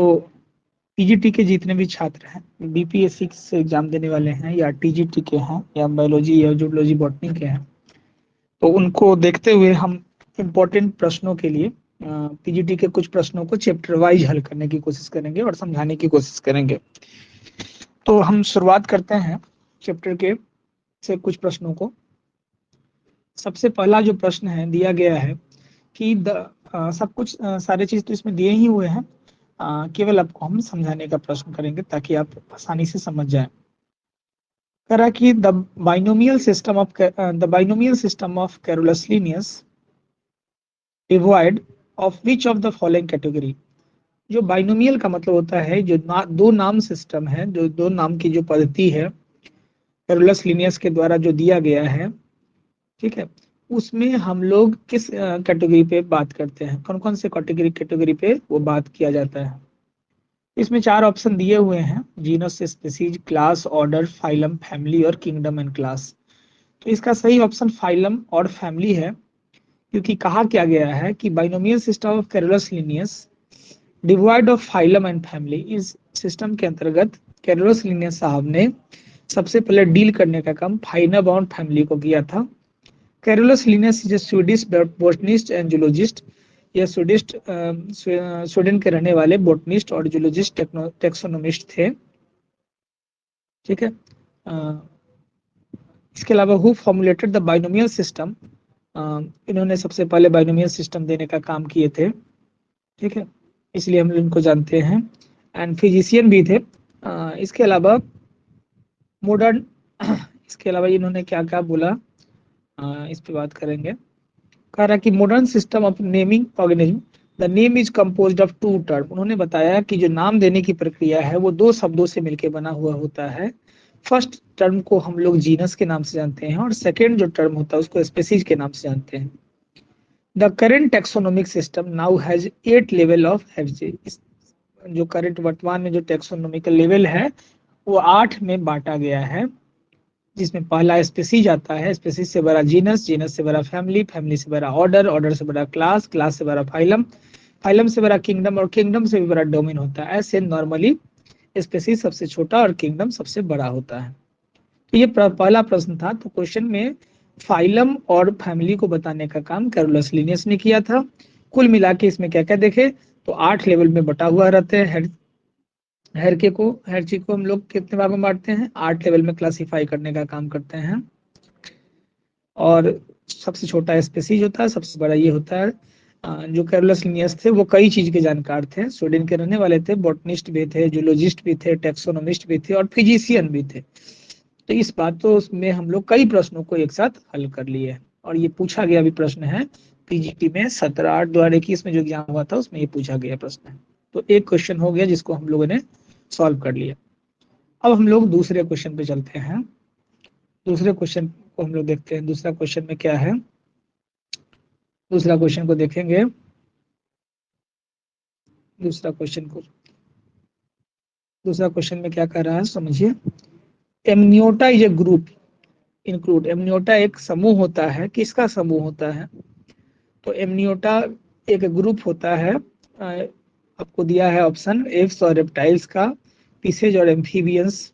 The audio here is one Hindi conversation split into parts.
तो पीजीटी के जितने भी छात्र हैं, बीपीएससी से एग्जाम देने वाले हैं या टीजीटी के हैं या बायोलॉजी या जूलॉजी बॉटनी के हैं, तो उनको देखते हुए हम इम्पोर्टेंट प्रश्नों के लिए पीजीटी के कुछ प्रश्नों को चैप्टर वाइज हल करने की कोशिश करेंगे और समझाने की कोशिश करेंगे। तो हम शुरुआत करते हैं चैप्टर के से कुछ प्रश्नों को। सबसे पहला जो प्रश्न है दिया गया है कि सब कुछ सारे चीज तो इसमें दिए ही हुए हैं, केवल आपको हम समझाने का प्रश्न करेंगे ताकि आप आसानी से समझ जाए। कह रहा कि the binomial system of Carolus Linnaeus divide of which of the following category. जो बाइनोमियल का मतलब होता है जो दो नाम सिस्टम है, जो दो नाम की जो पद्धति है कैरोलस लीनियस के द्वारा जो दिया गया है, ठीक है, उसमें हम लोग किस कैटेगरी पे बात करते हैं, कौन कौन से कैटेगरी पे वो बात किया जाता है। इसमें 4 ऑप्शन दिए हुए हैं, genus, species, class, order, phylum, family और किंगडम एंड क्लास। तो इसका सही ऑप्शन फाइलम और फैमिली है, क्योंकि कहा क्या गया है कि binomial system of Carolus Linnaeus divide of phylum and family. इस सिस्टम के अंतर्गत कैरोलस लीनियस साहब ने सबसे पहले डील करने का काम फाइलम और फैमिली को किया था। Carolus Linnaeus is a Swedish botanist and zoologist. यह स्वीडन के रहने वाले बोटनिस्ट और जूलॉजिस्ट टेक्सोनोमिस्ट थे, ठीक है। इसके अलावा who formulated the binomial system, इन्होंने सबसे पहले बाइनोमियल सिस्टम देने का काम किए थे, ठीक है, इसलिए हम इनको जानते हैं। एंड फिजिशियन भी थे। इसके अलावा मॉडर्न इसके अलावा इन्होंने क्या क्या बोला, इस पे बात करेंगे। कह रहा कि modern system of naming organism, the name is composed of 2 term. उन्होंने बताया कि जो नाम देने की प्रक्रिया है वो 2 शब्दों से मिलकर बना हुआ होता है। फर्स्ट टर्म को हम लोग जीनस के नाम से जानते हैं और सेकेंड जो टर्म होता है उसको स्पीसीज के नाम से जानते हैं। The current taxonomic system now has 8 level of F J. जो करंट वर्तमान में जो टैक्सोनोमिकल लेवल है वो 8 में बांटा गया है, जिसमें पहला स्पीसीज आता है, स्पीसीज से बड़ा जीनस, जीनस से बड़ा फैमिली, फैमिली से बड़ा ऑर्डर, ऑर्डर से बड़ा क्लास, क्लास से बड़ा फाइलम, फाइलम से बड़ा किंगडम और किंगडम से भी बड़ा डोमेन होता है। ऐसे नॉर्मली स्पीसीज सबसे छोटा और किंगडम सबसे बड़ा होता है। तो ये पहला प्रश्न था। तो क्वेश्चन में फाइलम और फैमिली को बताने का काम कैरोलस लीनियस ने किया था। कुल मिला के इसमें क्या क्या देखे तो 8 लेवल में बटा हुआ रहते हैं। हर चीज को हम लोग कितने भागों में बांटते हैं, 8 लेवल में क्लासिफाई करने का काम करते हैं। और सबसे छोटा स्पीसीज होता है, सबसे बड़ा ये होता है। जो कैरोलस लीनियस थे वो कई चीज के जानकार थे, स्वीडन के रहने वाले थे, बॉटनिस्ट भी थे, जूलॉजिस्ट भी थे, टैक्सोनोमिस्ट भी थे और फिजिशियन भी थे। तो इस बात तो उसमें हम लोग कई प्रश्नों को एक साथ हल कर लिए और ये पूछा गया भी प्रश्न है पीजीटी में 17/8/2021 में जो एग्जाम हुआ था उसमें ये पूछा गया प्रश्न है। तो एक क्वेश्चन हो गया जिसको हम लोगों ने सॉल्व कर लिया। अब हम लोग दूसरे क्वेश्चन पे चलते हैं। दूसरे क्वेश्चन को हम लोग देखते हैं, दूसरा क्वेश्चन में क्या है। दूसरा क्वेश्चन को देखेंगे। दूसरा क्वेश्चन में क्या कर रहा है समझिए। Amniota is a group include. Amniota एक समूह होता है, किसका समूह होता है, तो एमनियोटा एक ग्रुप होता है। आपको दिया है ऑप्शन एप्स और रेप्टाइल्स का, फिशेज और एम्फीबियंस,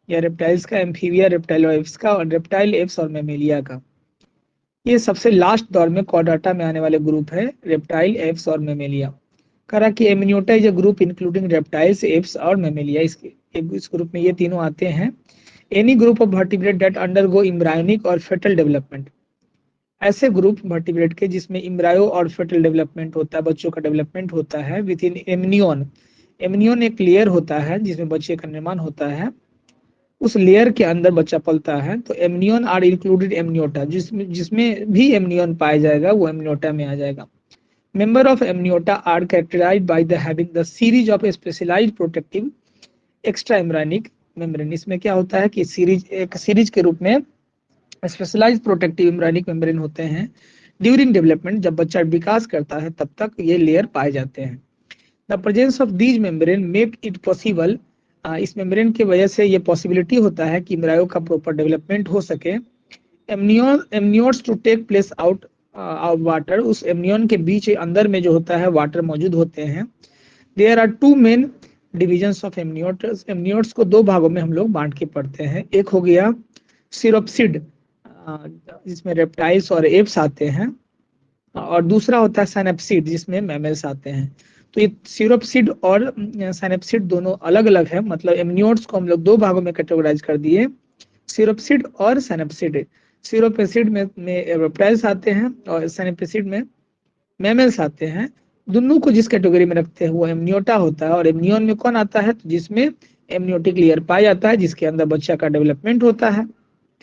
या रेप्टाइल्स का, एम्फीबिया, रेप्टाइल और एप्स का, और रेप्टाइल, एप्स और मेमेलिया का। ये सबसे लास्ट दौर में कॉर्डाटा में आने वाले ग्रुप है रेप्टाइल, एप्स और मेमेलिया। करा कि Amniota is a group including reptiles, apps और मेमेलिया। इस ग्रुप में ये तीनों आते हैं। Any group of vertebrate that undergo embryonic और फेटल डेवलपमेंट। ऐसे ग्रुप वर्टिब्रेट के जिसमें एम्ब्रायो और फेटल डेवलपमेंट होता है, बच्चों का डेवलपमेंट होता है विद इन एमनियन। एमनियन एक लेयर होता है जिसमें बच्चे का निर्माण होता है, उस लेयर के अंदर बच्चा पलता है। तो एमनियन आर इंक्लूडेड एमनियोटा, जिसमें जिसमें भी एमनियन पाया जाएगा वो एमनियोटा में आ जाएगा। Member of Amniota are characterised by the having the series of specialised protective extra embryonic membrane. इसमें क्या होता है कि एक सीरीज के रूप में स्पेशलाइज्ड प्रोटेक्टिव एम्ब्रायोनिक मेम्ब्रेन होते हैं। ड्यूरिंग डेवलपमेंट, जब बच्चा विकास करता है तब तक ये लेयर पाए जाते हैं। The presence of these membrane make it possible, इस मेम्ब्रेन की वजह से ये पॉसिबिलिटी होता है कि एम्ब्रायो का प्रॉपर डेवलपमेंट हो सके। Amnions to take place out of water, उस एमनियन के बीच अंदर में जो होता है वाटर मौजूद होते हैं। There are two main divisions of amniotes. Amniotes को दो भागों में हम लोग बांट के पढ़ते हैं। एक हो गया सिरोप्सिड, जिसमें रेप्टाइल्स और एप्स आते हैं, और दूसरा होता है साइनेप्सिड, जिसमें मैमल्स आते हैं। तो ये सिरोप्सिड और साइनेप्सिड दोनों अलग अलग है, मतलब एमनियोट्स को हम लोग दो भागों में कैटेगराइज कर दिए, सिरोप्सिड और साइनेप्सिड। सिरोपेसिड में रेप्टाइल्स आते हैं और साइनेपेसिड में मैमल्स आते हैं। दोनों को जिस कैटेगरी में रखते हैं वो एमनियोटा होता है। और एमनियोन में कौन आता है? तो जिसमें एमनियोटिक लेयर पाया जाता है, जिसके अंदर बच्चा का डेवलपमेंट होता है।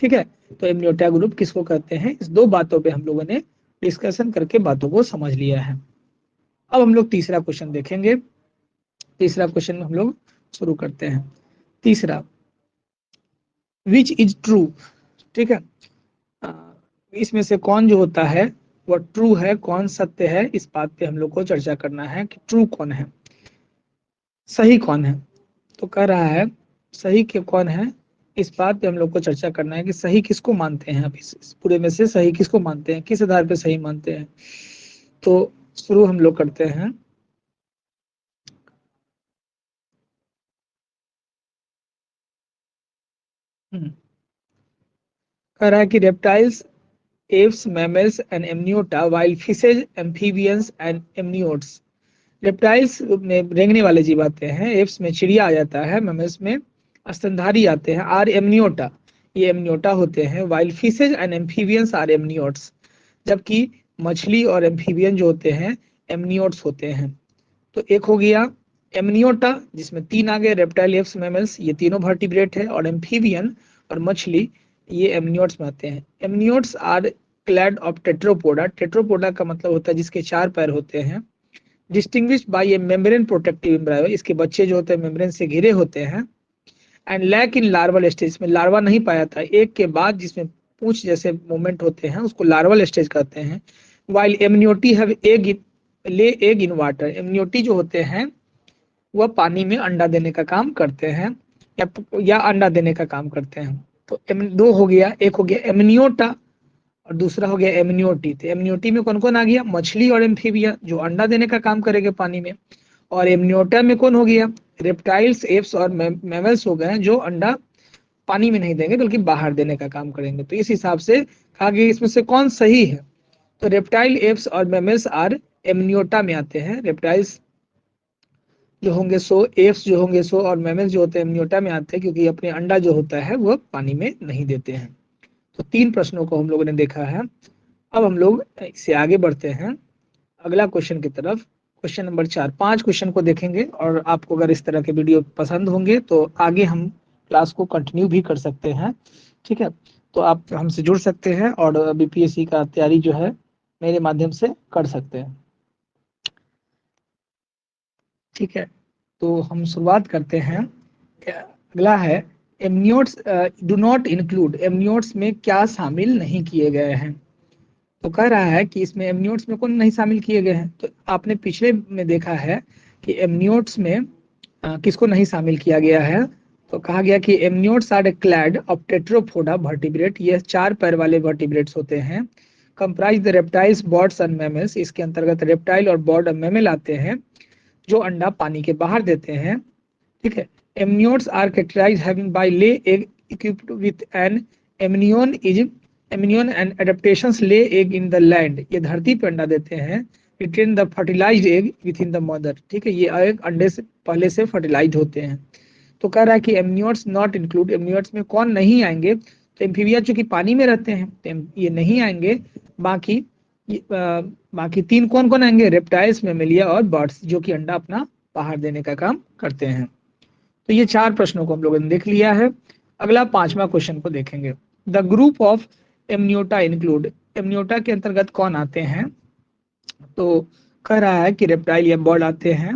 ठीक है, तो एमनियोटा ग्रुप किसको कहते हैं? इस दो बातों पे हम लोगों ने डिस्कशन करके बातों को समझ लिया है। अब हम लोग तीसरा क्वेश्चन देखेंगे। तीसरा क्वेश्चन में हम लोग शुरू करते हैं। तीसरा, विच इज ट्रू। ठीक है, इसमें से कौन जो होता है वो ट्रू है, कौन सत्य है, इस बात पे हम लोग को चर्चा करना है कि ट्रू कौन है, सही कौन है। तो कह रहा है सही के कौन है, इस बात पे हम लोग को चर्चा करना है कि सही किसको मानते हैं। आप इस पूरे में से सही किसको मानते हैं, किस आधार पे सही मानते हैं। तो शुरू हम लोग करते हैं। कह रहा है कि reptiles, apes, mammals and amniota, while fishes, amphibians and amniotes। Reptiles में रेंगने वाले जीव आते हैं, एप्स में चिड़िया आ जाता है, मैमल्स में स्तनधारी आते हैं, आर एमनियोटा, ये एमनियोटा होते हैं। While fishes and amphibians are amniotes, जबकि मछली और एम्फीबियन जो होते हैं एमनियोट्स होते हैं। तो एक हो गया एमनियोटा, जिसमें तीन आ गए, रेप्टाइल, एप्स, मैमल्स, ये तीनों वर्टिब्रेट है। और एम्फीबियन और मछली ये एमनियोट्स में आते हैं। Amniotes are clade of tetrapoda. Tetrapoda का मतलब होता है जिसके चार पैर होते हैं। Distinguished by a membrane protective embryo, इसके बच्चे जो होते हैं मेम्ब्रेन से घिरे होते हैं। And lack in larval stage, में लार्वा नहीं पाया था, एक के बाद जिसमें पूंछ जैसे मूवमेंट होते हैं उसको लार्वल स्टेज कहते हैं। While amniote have egg, lay egg in water. Amniote जो होते हैं वह पानी में अंडा देने का काम करते हैं, या अंडा देने का काम करते हैं। तो दो हो गया, एक हो गया एमनियोटा और दूसरा हो गया एमनियोटी। तो एमनियोटी में कौन कौन आ गया? मछली और एम्फीबिया जो अंडा देने का काम करेंगे पानी में। और एमनियोटा में कौन हो गया? रेप्टाइल्स, एप्स और मैमल्स हो गए जो अंडा पानी में नहीं देंगे बल्कि बाहर देने का काम करेंगे। तो इस हिसाब से कहा गया इसमें से कौन सही है। तो रेप्टाइल, एप्स और मैमल्स आर एमनियोटा में आते हैं। रेप्टाइल्स जो होंगे सो, एप्स जो होंगे सो, और मैमल्स जो होते हैं एमनियोटा में आते हैं, क्योंकि अपने अंडा जो होता है वो पानी में नहीं देते हैं। तो तीन प्रश्नों को हम लोगों ने देखा है। अब हम लोग इससे आगे बढ़ते हैं अगला क्वेश्चन की तरफ। क्वेश्चन नंबर 4, 5 क्वेश्चन को देखेंगे, और आपको अगर इस तरह के वीडियो पसंद होंगे तो आगे हम क्लास को कंटिन्यू भी कर सकते हैं। ठीक है, तो आप हमसे जुड़ सकते हैं और बीपीएससी का तैयारी जो है मेरे माध्यम से कर सकते हैं। ठीक है, तो हम शुरुआत करते हैं। अगला है amniotes do not include. Amniotes में क्या शामिल नहीं किए गए हैं। तो कह रहा है कि इसमें एमनियोट्स में कौन नहीं शामिल किए गए हैं। तो आपने पिछले में देखा है कि एमनियोट्स में किसको नहीं शामिल किया गया है। तो कहा गया कि amniotes are clade of tetrapoda vertebrate, ये चार पैर वाले वर्टिब्रेट्स होते हैं। Comprise the reptiles, birds and mammals, इसके अंतर्गत रेप्टाइल और बर्ड और मैमल आते हैं जो अंडा पानी के बाहर देते हैं। ठीक है, amniotes are characterised having by lay egg equipped with an amnion is amnion and adaptations lay egg in the land, ये धरती पर अंडा देते हैं। Retain the fertilised egg within the mother. ठीक है, ये एग अंडे से पहले से फर्टिलाइज होते हैं। तो कह रहा है कि एमनियोट्स नॉट इंक्लूड, एमनियोट्स में कौन नहीं आएंगे। तो एम्फीबिया चूंकि पानी में रहते हैं तो ये नहीं आएंगे। बाकी बाकी तीन कौन कौन आएंगे? रेप्टाइल्स, मेमेलिया और बर्ड्स, जो कि अंडा अपना बाहर देने का काम करते हैं। तो ये चार प्रश्नों को हम लोगों ने देख लिया है। अगला पांचवा क्वेश्चन को देखेंगे। The group of Amniota include, Amniota के अंतर्गत कौन आते हैं। तो कह रहा है कि रेप्टाइल या बर्ड आते हैं,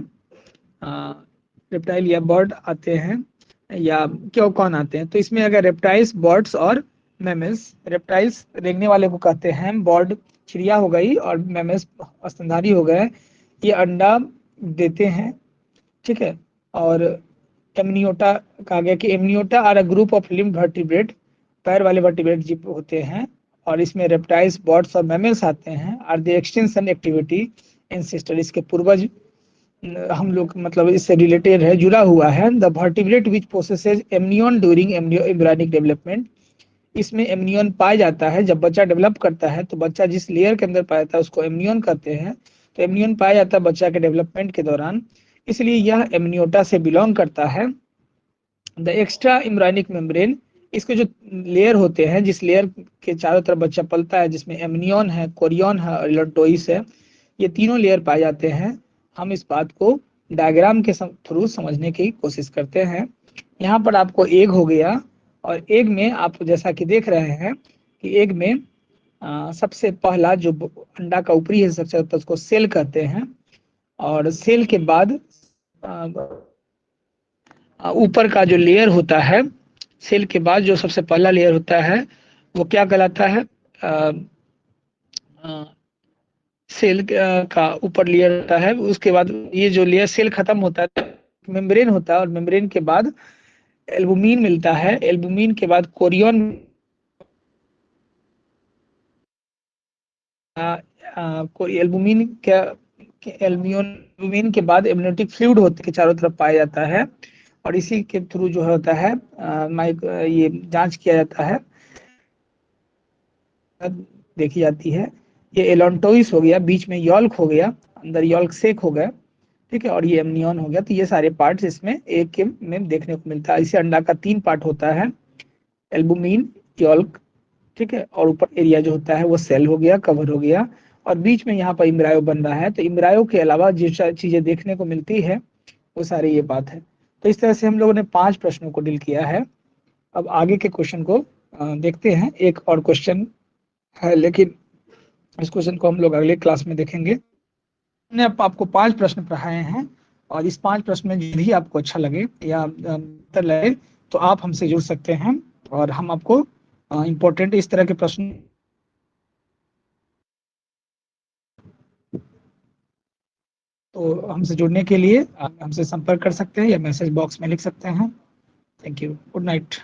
रेप्टाइल या बर्ड आते हैं, या क्यों कौन आते हैं। तो इसमें अगर रेप्टाइल्स, बर्ड्स और मैमल्स, रेप्टाइल्स रेंगने वाले को कहते हैं, बर्ड चिड़िया हो गई, और मैमल्स स्तनधारी हो गए, ये अंडा देते हैं। ठीक है, और एमनियोटा कहा गया कि Amniota are a group of limb vertebrate, पैर वाले वर्टिब्रेट जीव होते हैं। और इसमें रेप्टाइल्स, बर्ड्स और मैमल्स आते हैं। Are the extension activity ancestor, इसके पूर्वज हम लोग मतलब इससे रिलेटेड है, जुड़ा हुआ है। The vertebrate which processes amnion during embryonic development, इसमें एमनियन पाया जाता है जब बच्चा डेवलप करता है, तो बच्चा जिस लेयर के अंदर पाया जाता है उसको एमनियन कहते हैं। तो एमनियन पाया जाता है बच्चा के डेवलपमेंट के दौरान, इसलिए यह एमनियोटा से बिलोंग करता है। द एक्स्ट्रा एम्ब्रियोनिक मेम्ब्रेन, इसके जो लेयर होते हैं, जिस लेयर के चारों तरफ बच्चा पलता है, जिसमें एमनियन है, कोरियन है और एलैंटोइस है, ये तीनों लेयर पाए जाते हैं। हम इस बात को डायग्राम के थ्रू समझने की कोशिश करते हैं। यहाँ पर आपको एग हो गया, और एग में आप जैसा कि देख रहे हैं कि एग में सबसे पहला जो अंडा का ऊपरी हिस्सा होता है उसको सेल कहते हैं, और सेल के बाद ऊपर का जो लेयर होता है, सेल के बाद जो सबसे पहला लेयर होता है वो क्या कहलाता है? सेल का ऊपर लेयर होता है, उसके बाद ये जो लेयर सेल खत्म होता है मेम्ब्रेन होता है, और मेम्ब्रेन के बाद एल्बुमिन मिलता है, एल्बुमिन के बाद कोरियन, एल्बुमिन का एल्बुमिन के बाद एमनियोटिक फ्लूइड होते के चारों तरफ पाया जाता है, और इसी के थ्रू जो होता है ये जांच किया जाता है, देखी जाती है। ये एलॉन्टोइस हो गया, बीच में यॉल्क हो गया, अंदर यॉल्क सेक हो गया, ठीक है, और ये एमनियन हो गया। तो ये सारे पार्ट्स इसमें एक के में देखने को मिलता है। इसे अंडा का 3 पार्ट होता है, एल्बुमिन, यॉल्क, ठीक है, और ऊपर एरिया जो होता है वो सेल हो गया, कवर हो गया, और बीच में यहाँ पर इम्ब्रायो बन रहा है। तो इम्ब्रायो के अलावा जो चीजें देखने को मिलती है वो सारी ये बात है। तो इस तरह से हम लोगों ने 5 प्रश्नों को डील किया है। अब आगे के क्वेश्चन को देखते हैं। एक और क्वेश्चन है, लेकिन इस क्वेश्चन को हम लोग अगले क्लास में देखेंगे। मैंने आपको 5 प्रश्न पढ़ाए हैं, और इस 5 प्रश्न में जो भी आपको अच्छा लगे या बेहतर लगे तो आप हमसे जुड़ सकते हैं, और हम आपको इम्पोर्टेंट इस तरह के प्रश्न तो हमसे जुड़ने के लिए हमसे संपर्क कर सकते हैं या मैसेज बॉक्स में लिख सकते हैं। Thank you, good night.